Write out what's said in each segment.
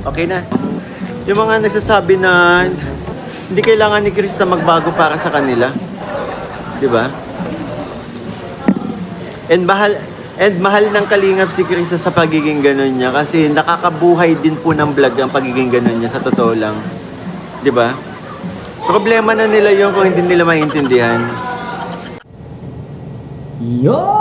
Okay na. Yung mga nagsasabi na hindi kailangan ni Krista magbago para sa kanila. Di ba? And mahal ng kalingap si Krista sa pagiging ganun niya kasi nakakabuhay din po ng vlog ang pagiging ganun niya sa totoo lang. Di ba? Problema na nila yun kung hindi nila maintindihan. Yo!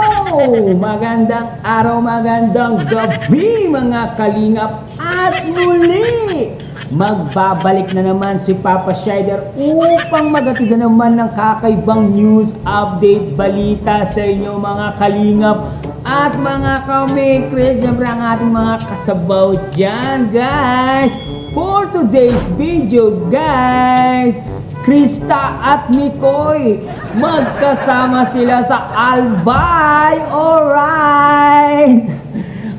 Magandang araw, magandang gabi mga kalingap. At muli, magbabalik na naman si Papa Shider upang magatid na naman ng kakaibang news, update, balita sa inyo mga kalingap at mga kamikris. Siyempre ang ating mga kasabaw dyan, guys. For today's video, guys, Krista at Mikoy, magkasama sila sa Albay. Alright!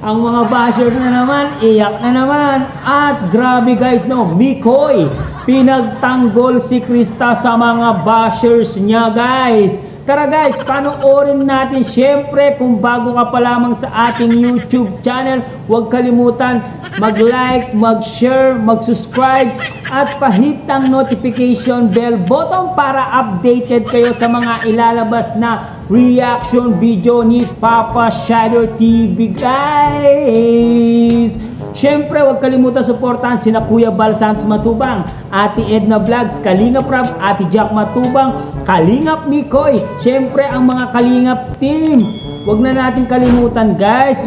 Ang mga bashers na naman, iyak na naman. At grabe guys, no, Mikoy, pinagtanggol si Krista sa mga bashers niya, guys. Tara guys, panoorin natin. Syempre, kung bago ka pa lamang sa ating YouTube channel, huwag kalimutan mag-like, mag-share, mag-subscribe at pahit ang notification bell button para updated kayo sa mga ilalabas na reaction video ni Papa Shider TV, guys. Siyempre, huwag kalimutan suportahan sina Kuya Bal Santos Matubang, Ate Edna Vlogs, Kalingap Rab, Ate Jack Matubang, Kalingap Mikoy. Siyempre, ang mga Kalingap team, huwag na natin kalimutan, guys.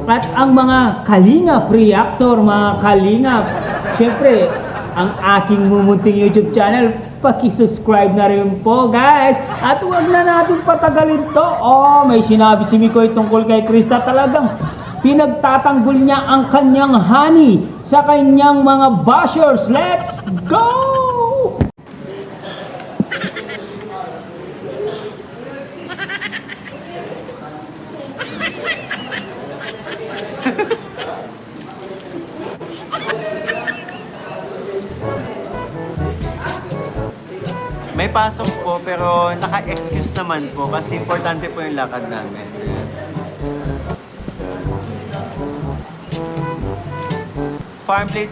At ang mga Kalingap reactor, mga Kalingap. Siyempre, ang aking mumunting YouTube channel, paki-subscribe na rin po, guys. At huwag na natin patagalin to. Oh, may sinabi si Mikoy tungkol kay Krista, talagang pinagtatanggol niya ang kanyang honey sa kanyang mga bashers. Let's go! May pasok po pero naka-excuse naman po kasi importante po yung lakad namin. Farm plate.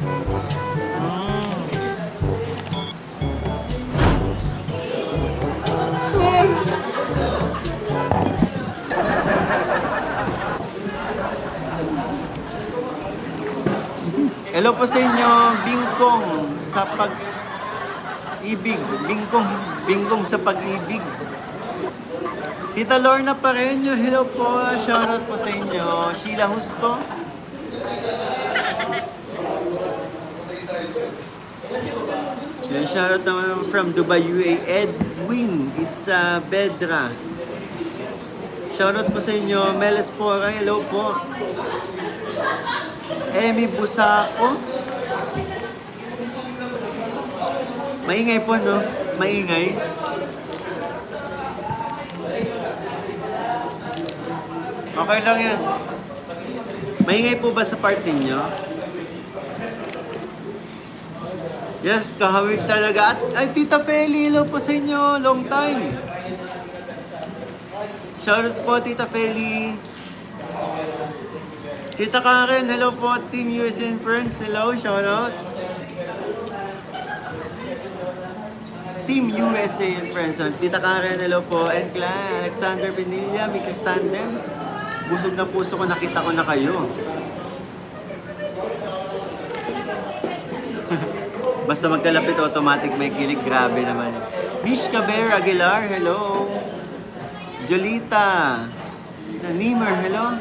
Hello po sa inyo, Bingkong sa pag-ibig. Bingkong sa pag-ibig. Tita Lorna Pareño, hello po. Shoutout po sa inyo. Sheila Husto. Yan, shoutout naman from Dubai, UAE. Edwin Isabedra. Shoutout po sa inyo. Mel Espora, hello po. Emi Busako. Maingay po, no? Maingay. Okay lang yan. Maingay po ba sa party nyo? Yes, kahawig talaga. At ay, Tita Feli, hello po sa inyo. Long time. Shoutout po, Tita Feli. Tita Karen, hello po. Team USA and Friends, hello. Shoutout. Team USA and Friends. Tita Karen, hello po. And Clan, Alexander Benilla, Mika Standem. Busog na puso ko, nakita ko na kayo. Basta magkalapit, automatic may kilig. Grabe naman. Mish Caber Aguilar, hello. Jolita Nanimer, hello.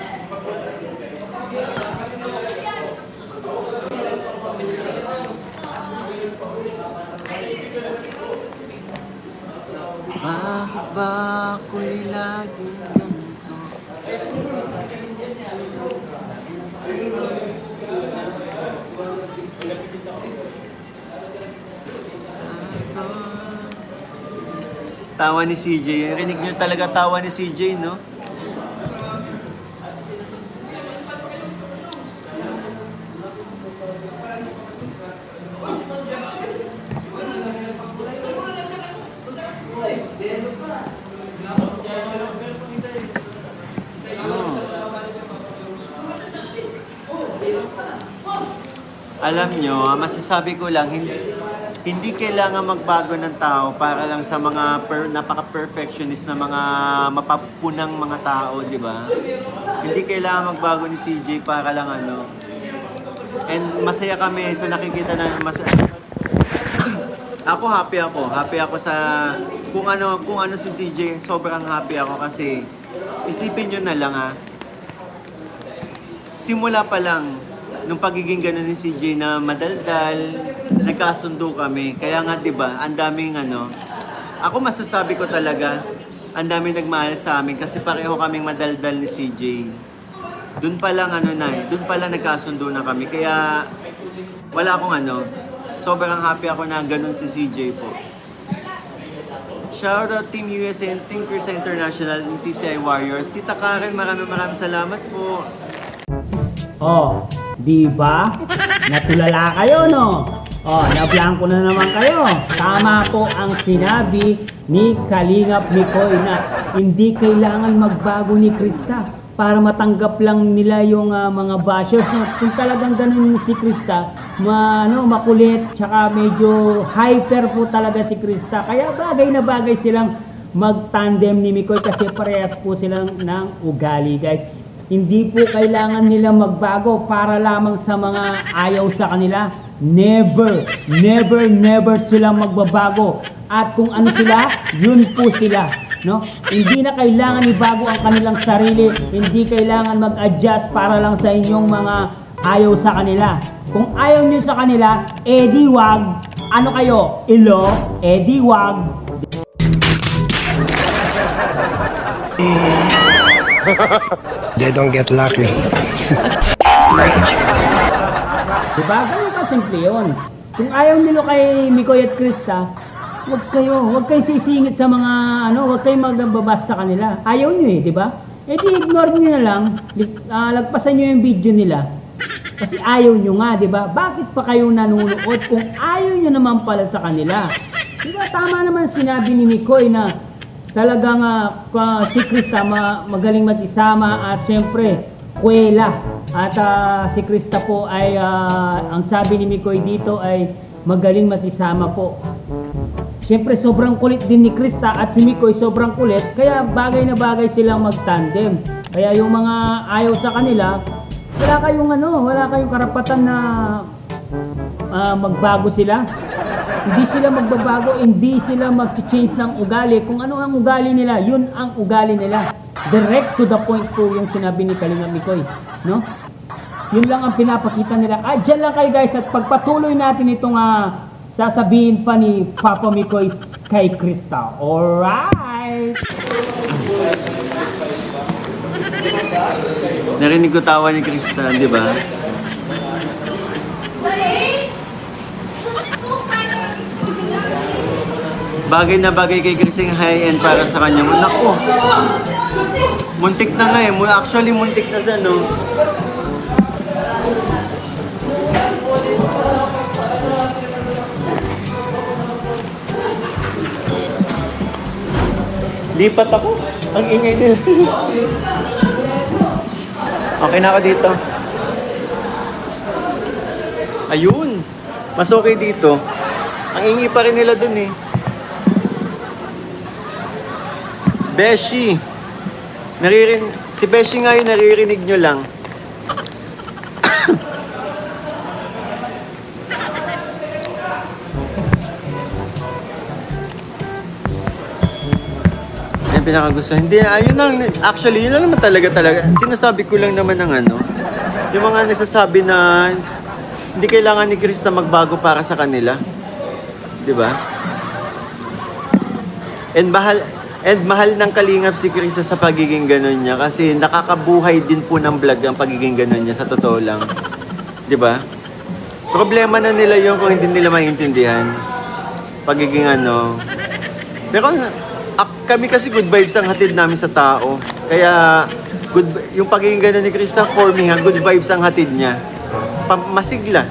Bakit ba ako'y laging ganito? Tawa ni CJ. Rinig niyo talaga tawa ni CJ, no? Alam nyo, masasabi ko lang, hindi kailangan magbago ng tao para lang sa mga napaka-perfectionist na mga mapapunang mga tao, di ba? Hindi kailangan magbago ni CJ para lang ano. And masaya kami sa nakikita na ako happy ako. Happy ako sa kung ano si CJ, sobrang happy ako kasi isipin nyo na lang simula pa lang nung pagiging ganun ni CJ na madaldal, nagkasundo kami. Kaya nga 'di ba, ang daming ako masasabi ko talaga, ang daming nagmahal sa amin kasi pareho kaming madaldal ni CJ. Doon pa lang doon pa lang nagkasundo na kami. Kaya wala akong sobrang happy ako na ganun si CJ po. Shoutout Team USA and Team Krista International and TCI Warriors. Tita Karen, maraming salamat po. Oh, di ba? Natulala kayo, no? Oh, nablangko na naman kayo. Tama po ang sinabi ni Kalingap Mikoy na hindi kailangan magbago ni Krista para matanggap lang nila yung mga bashers. No? Kung talagang ganun si Krista, makulit, tsaka medyo hyper po talaga si Krista. Kaya bagay na bagay silang mag-tandem ni Mikoy kasi parehas po silang ng ugali, guys. Hindi po kailangan nila magbago para lamang sa mga ayaw sa kanila. Never, never, never silang magbabago. At kung ano sila, yun po sila. No? Hindi na kailangan ibago ang kanilang sarili. Hindi kailangan mag-adjust para lang sa inyong mga ayaw sa kanila. Kung ayaw nyo sa kanila, edi wag. Ano kayo? Ilo? Edi wag. They don't get lucky. Diba? Ganun kasimple yun. Kung ayaw nilo kay Mikoy at Krista, huwag kayong sisingit sa mga huwag kayong magbabas sa kanila. Ayaw nyo di ba? Eh di ignore nyo na lang, lagpasan nyo yung video nila. Kasi ayaw nyo nga, di ba? Bakit pa kayo nanonood kung ayaw nyo naman pala sa kanila? Di ba? Tama naman sinabi ni Mikoy na talagang si Krista magaling mag-isama at syempre, kwela. At si Krista po ay, ang sabi ni Mikoy dito ay magaling mag-isama po. Siyempre, sobrang kulit din ni Krista at si Mikoy sobrang kulit, kaya bagay na bagay silang mag-tandem. Kaya yung mga ayaw sa kanila, wala kayong karapatan na magbago sila. Hindi sila magbabago, hindi sila mag-change ng ugali. Kung ano ang ugali nila, yun ang ugali nila. Direct to the point po yung sinabi ni Kalingap Mikoy, no? Yun lang ang pinapakita nila. Dyan lang kayo guys at pagpatuloy natin itong sasabihin pa ni Papa Mikoy kay Krista. Alright! Narinig ko tawa ni Krista, di ba? Bagay na bagay kay Krista yung high-end para sa kanya. Naku! Muntik na nga Actually, muntik na siya, no? Lipat ako. Ang ingay nila. Okay na ako dito. Ayun. Mas okay dito. Ang ingay pa rin nila dun Beshi. Si Beshi nga yung naririnig nyo lang. Yung pinakagusto. Hindi, ayun lang. Actually, yun lang naman talaga. Sinasabi ko lang naman ng yung mga nagsasabi na hindi kailangan ni Krista magbago para sa kanila. Di ba? And mahal ng Kalingap si Krista sa pagiging ganon niya kasi nakakabuhay din po ng vlog ang pagiging ganon niya sa totoo lang. 'Di ba? Problema na nila 'yon kung hindi nila maintindihan. Pagiging Pero kami kasi good vibes ang hatid namin sa tao. Kaya yung pagiging ganon ni Krista for me, good vibes ang hatid niya. Masigla.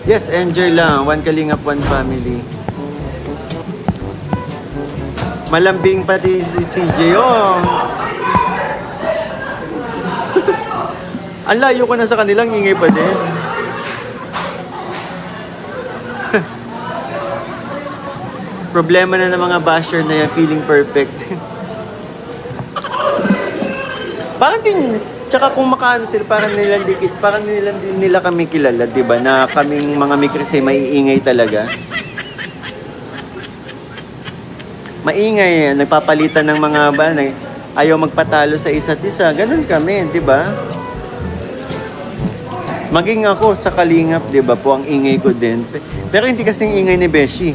Yes, enjoy lang. One Kalingap, one family. Malambing pati si CJ. Oh, Ang layo ko na sa kanilang, ingay pa din. Problema na ng mga basher na yan, feeling perfect. Parang din, tsaka kung makaano sila, parang nilang din nila kami kilala, di ba? Na kaming mga mikris ay maiingay talaga. Maingay, nagpapalitan ng mga ayaw magpatalo sa isa't isa. Ganun kami, di ba? Maging ako sa Kalingap, di ba po, ang ingay ko din. Pero hindi kasing ingay ni Beshi.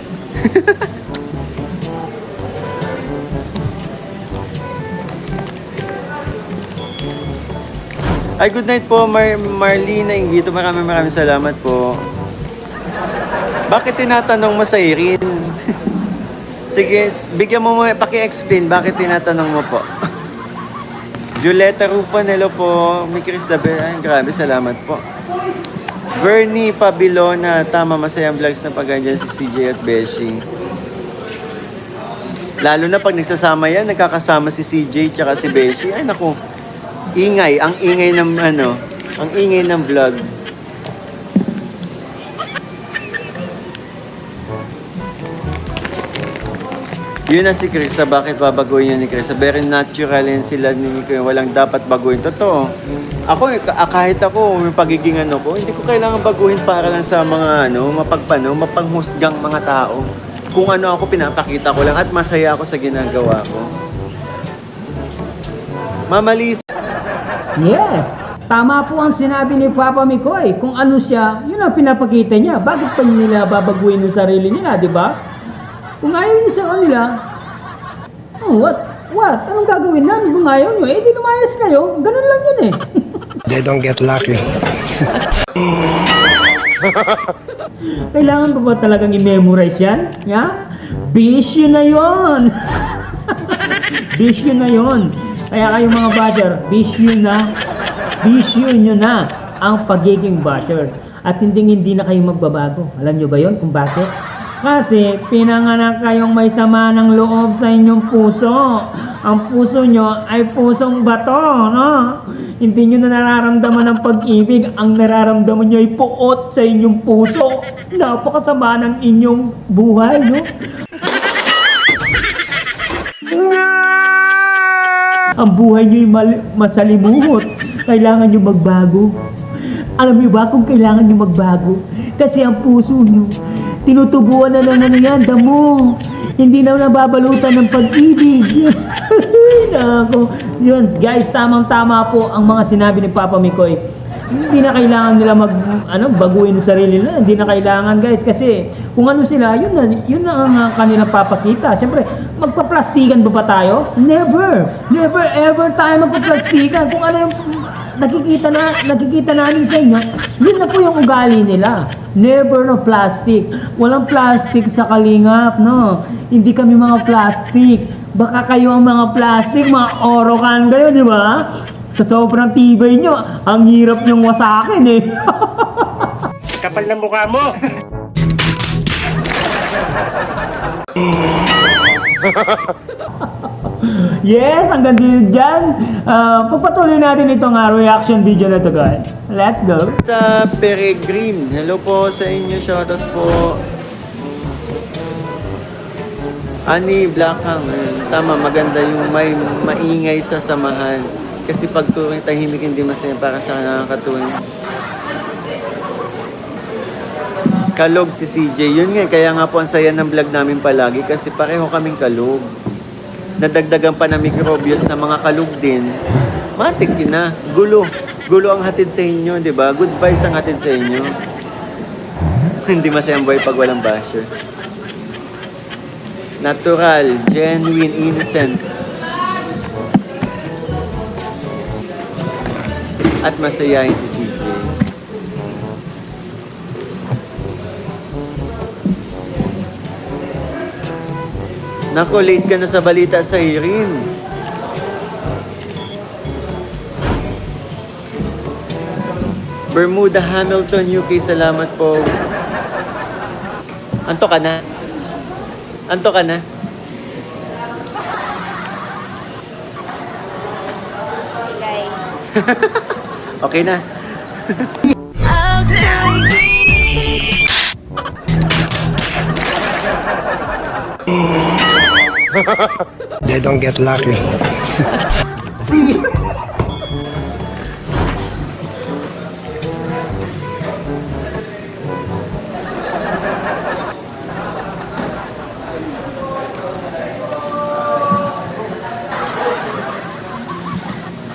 Ay, good night po, Marlene Ingito. Maraming salamat po. Bakit tinatanong mo sa Irene? Sige, bigyan mo paki-explain bakit tinatanong mo po. Julieta Rufan, hello po. Mikris Daber, ay, grabe, salamat po. Vernie Pabilona, tama, masayang vlogs na pag-andyan si CJ at Beshi. Lalo na pag nagsasama yan, nagkakasama si CJ tsaka si Beshi. Ay, naku. Ingay, ang ingay ng vlog. Yun na si Krista, bakit babaguhin niya ni Krista? Very natural yan sila, walang dapat baguhin. Totoo. Ako, kahit ako, may pagiging ko, hindi ko kailangan baguhin para lang sa mga mapanghusgang mga tao. Kung ano ako, pinapakita ko lang at masaya ako sa ginagawa ko. Mama Lisa. Yes, tama po ang sinabi ni Papa Mikoy. Kung ano siya, yun ang pinapakita niya. Bakit pa nila babaguhin yung sarili nila, di ba? Kung ayaw niyo sa kanila, oh, what? Anong gagawin namin kung ayaw niyo? Eh, di lumayas kayo. Ganun lang yun eh. They don't get lucky. Kailangan pa ba talagang i-memorize yan? Yeah? Bisyo na yon. Bisyo na yon. Kaya kayong mga basher, bisyo nyo na ang pagiging basher. At hindi na kayo magbabago. Alam nyo ba yon kung bakit? Kasi pinanganak kayong may sama ng loob sa inyong puso. Ang puso nyo ay pusong bato, no? Hindi nyo na nararamdaman ng pag-ibig. Ang nararamdaman nyo ay puot sa inyong puso. Napakasama ng inyong buhay, no? Ang buhay nyo'y masalimuot. Kailangan nyo magbago. Alam nyo ba kung kailangan nyo magbago? Kasi ang puso nyo, tinutubuan na lang yan, damo. Hindi na nababalutan ng pag-ibig. Nako. Yun, guys, tamang-tama po ang mga sinabi ni Papa Mikoy. Hindi na kailangan nila baguhin ang sarili nila. Hindi na kailangan, guys, kasi kung ano sila, yun na ang kanilang papakita. Siyempre, magpa-plastikan ba tayo? Never ever tayo magpa-plastikan. Kung ano yung nakikita namin sa inyo, yun na po yung ugali nila. Never no plastic. Walang plastic sa Kalingap, no? Hindi kami mga plastic. Baka kayo ang mga plastic, mga orokan kayo, di ba? Sa sobrang tibay nyo, ang hirap nyong wasakin eh. Kapal ng mukha mo! Yes, hanggang dito dyan. Pagpatuloy natin itong reaction video na to, guys. Let's go. Sa Peregrine, hello po sa inyo, shoutout po. Ani Blackhang, tama, maganda yung may maingay sa samahan. Kasi pag turing tahimik hindi masaya para sa nakakatuwing. Kalog si CJ, yun nga, kaya nga po ang saya ng vlog namin palagi kasi pareho kaming kalog. Nadagdagan pa na microbios na mga kalog din. Matik na, gulo ang hatid sa inyo, di ba? Good vibes ang hatid sa inyo. Hindi masayang buhay pag walang basher. Natural, genuine, innocent. At masayahin si CJ. Nako, late ka na sa balita sa Irene. Bermuda Hamilton, UK, salamat po. Anto ka na? Anto ka na? Guys. Okay na. They don't get lucky.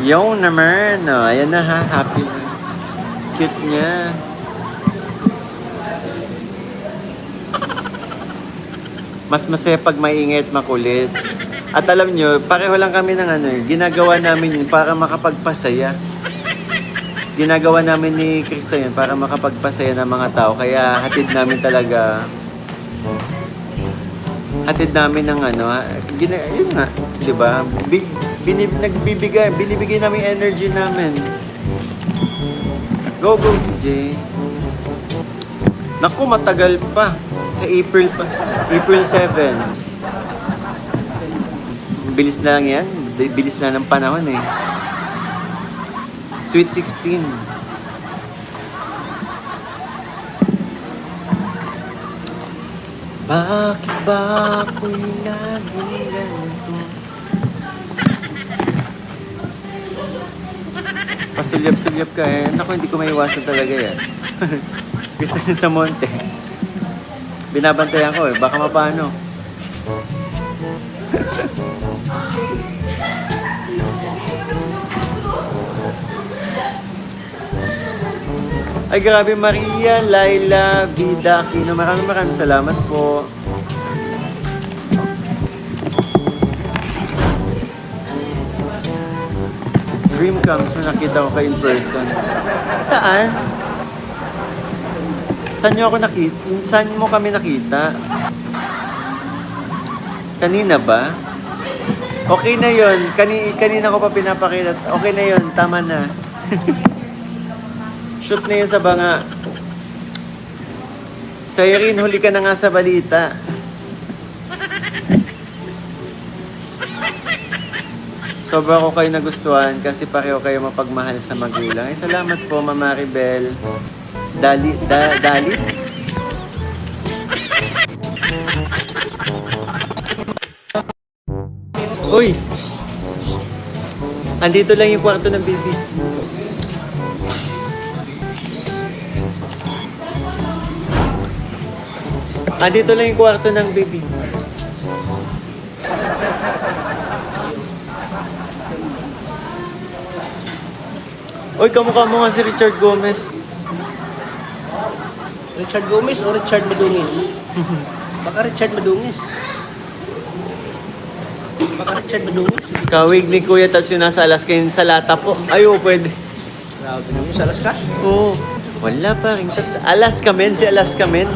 Yung naman, oh, ayan na ha, happy na. Cute niya. Mas masaya pag maingay at makulit. At alam nyo, pareho lang kami ng ano, ginagawa namin yun para makapagpasaya. Ginagawa namin ni Krista yun para makapagpasaya ng mga tao. Kaya hatid namin ng ano, yun nga, di ba? Binibigay namin energy namin. Go si Jay. Naku, matagal pa. Sa April pa. April 7. Bilis na lang yan. Bilis na ng panahon eh. Sweet 16. Bakit ba ako'y laging ganito? Pasulyap-sulyap ka eh. Naku, hindi ko maiwasan talaga yan. Gusto niya sa monte. Binabantayan ko eh. Baka mapano. Ay grabe, Maria, Laila, Vida, Aquino. Maraming salamat po. Dream comes when nakita ko kayo in person. Saan? Saan mo kami nakita? Kanina ba? Okay na yon. Kanina ko pa pinapakita. Okay na yon. Tama na. Shoot na yun sa banga. Sa Irene, huli ka na nga sa balita. Sobra ko kayo nagustuhan kasi pareho kayo mapagmahal sa magulang. Ay, salamat po, Mama Maribel. Dali? Uy! Andito lang yung kwarto ng baby. Andito lang yung kwarto ng baby. Uy, kamukha mo nga si Richard Gomez. Richard Gomez o Richard Madungis? Baka Richard Madungis. Kawig ni Kuya, tas yung nasa Alaska yung sa lata po. Ay, oh, pwede. Grabe naman yung sa Alaska. Oo. Wala pa rin. Alaska men, si Alaska men.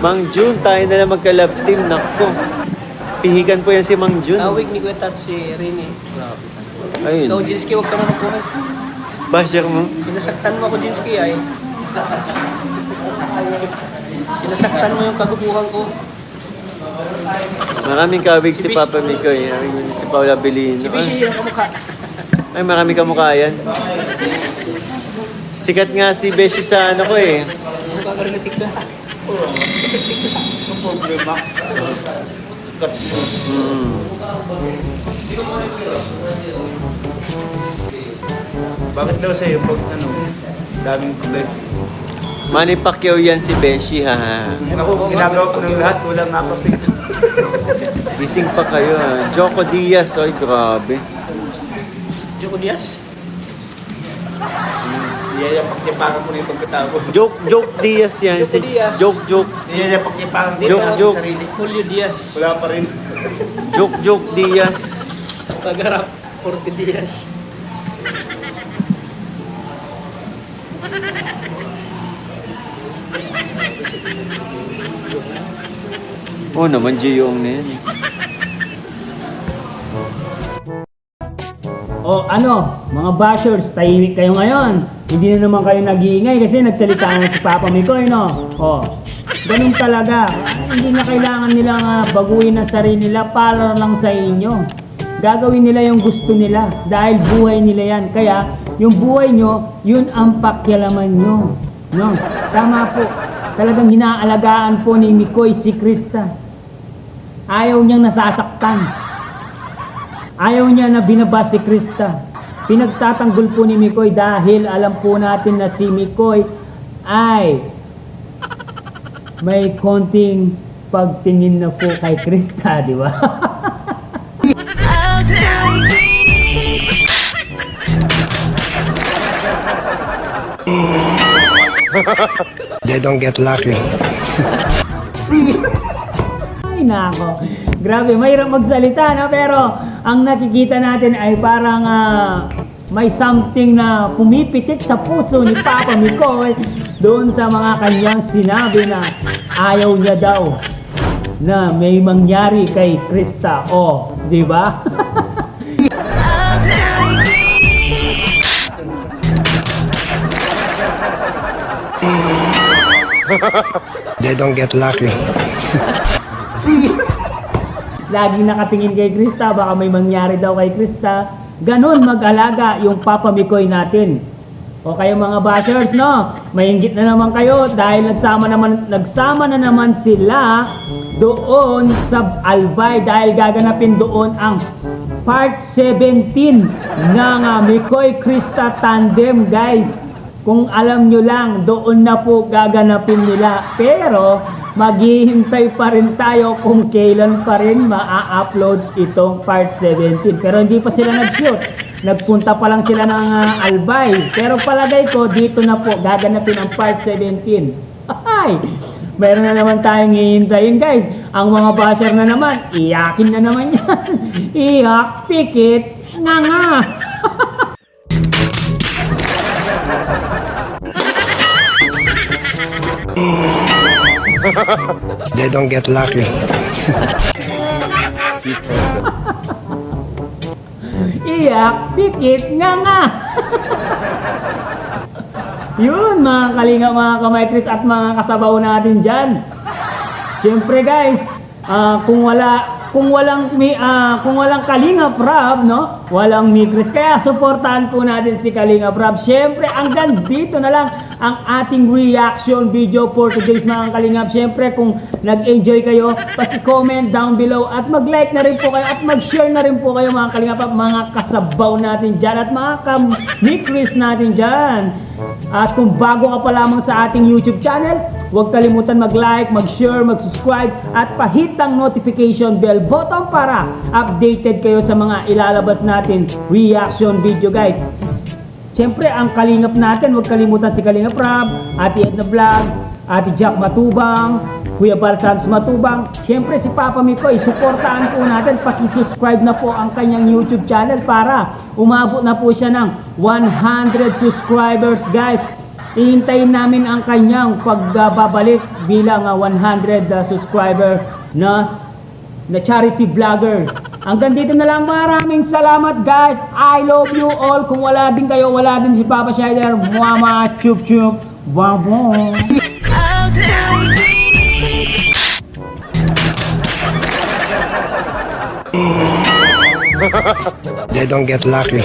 Mang June, tayo na lang magka-love team. Nako. Pihigan po yan si Mang June. Kawig ni Kuya Tat si Rene. Grabe. Ayun. Ikaw, Jinski, huwag ka manapuhan. Basher mo. Sinasaktan mo ako, Jinski, ay. Sinasaktan mo yung kagubuhan ko. Maraming kawig si Papa Mikoy. Si Paula Belino. Si Bishi yung kamukha. Ay, marami kamukha yan. Sikat nga si Beshi sa ano ko eh. Mukha ka rin na tigda. Ang problema. Bakit daw sa'yo pag daming kulay? Manny Pacquiao yan si Beshi ha. Ako, ginagawa ko ng lahat, walang nakapit. Gising pa kayo ha. Joko Diaz, ay grabe. Joko Diaz? Iyayapak-yapakan mo na yung pagkatago. Joke Diaz yan. Joko Diaz. Joke. Iyayapak-yapakan mo Joke. sa sarili. Julio Diaz. Wala pa rin. Joke Diaz. Pagharap, Porte Diaz. Oo naman, Jiyong na yan. O ano, mga bashers, tahimik kayo ngayon. Hindi na naman kayo nag-iingay kasi nagsalita na si Papa Mikoy, no? O, ganun talaga. Hindi na kailangan nilang baguhin ang sarili nila para lang sa inyo. gagawin nila yung gusto nila dahil buhay nila yan. Kaya yung buhay nyo, yun ang pakialaman nyo. No? Tama po. Talagang hinaalagaan po ni Mikoy si Krista. Ayaw niyang nasasaktan. Ayaw niya na binaba si Krista. Pinagtatanggol po ni Mikoy dahil alam po natin na si Mikoy ay may konting pagtingin na po kay Krista, di ba? They don't get lucky. Ay nako, grabe, mahirap magsalita no? Pero ang nakikita natin ay parang may something na pumipitik sa puso ni Papa Mikoy doon sa mga kanyang sinabi na ayaw niya daw na may mangyari kay Krista. Oh, di ba? They don't get lucky. Laging nakatingin kay Krista, baka may mangyari daw kay Krista. Ganon mag-alaga yung Papa Mikoy natin. O kayo mga bashers, no? Mainggit na naman kayo dahil nagsama na naman sila doon sa Albay dahil gaganapin doon ang part 17 ng Mikoy Krista Tandem, guys. Kung alam nyo lang, doon na po gaganapin nila. Pero maghihintay pa rin tayo kung kailan pa rin maa-upload itong part 17. Pero hindi pa sila nag-shoot. Nagpunta pa lang sila ng Albay. Pero palagay ko, dito na po gaganapin ang part 17. Ay! Meron na naman tayong hihintayin, guys. Ang mga basher na naman, iyakin na naman yan. Iyak, pikit, nga. They don't get lucky. Iyak, pikit, nga. Yun mga kalinga, mga kamaytris at mga kasabaw natin dyan. Siyempre guys, kung walang Kalinga Prab, no? Walang Migris. Kaya supportahan po natin si Kalinga Prab. Siyempre, hanggang dito na lang ang ating reaction video for today's mga Kalingap. Siyempre, kung nag-enjoy kayo, paki-comment down below at mag-like na rin po kayo at mag-share na rin po kayo mga Kalingap, mga kasabaw natin dyan at mga ka-Migris natin dyan. At kung bago ka pa lamang sa ating YouTube channel, huwag kalimutan mag-like, mag-share, mag-subscribe at pahitang notification bell button para updated kayo sa mga ilalabas natin reaction video, guys. Siyempre, ang kalingap natin, huwag kalimutan si Kalinga Prab, Ate Edna Vlog, Ate Jack Matubang, Kuya Bal Santos Matubang. Siyempre, si Papa Mikoy, supportahan po natin, paki-subscribe na po ang kanyang YouTube channel para umabot na po siya ng 100 subscribers, guys. Ihintayin namin ang kanyang pagbabalik bilang 100 subscriber na charity vlogger. Hanggang dito na lang, maraming salamat guys. I love you all. Kung wala din kayo, wala din si Papa Shider. Mama, chup chup, babo. They don't get lucky.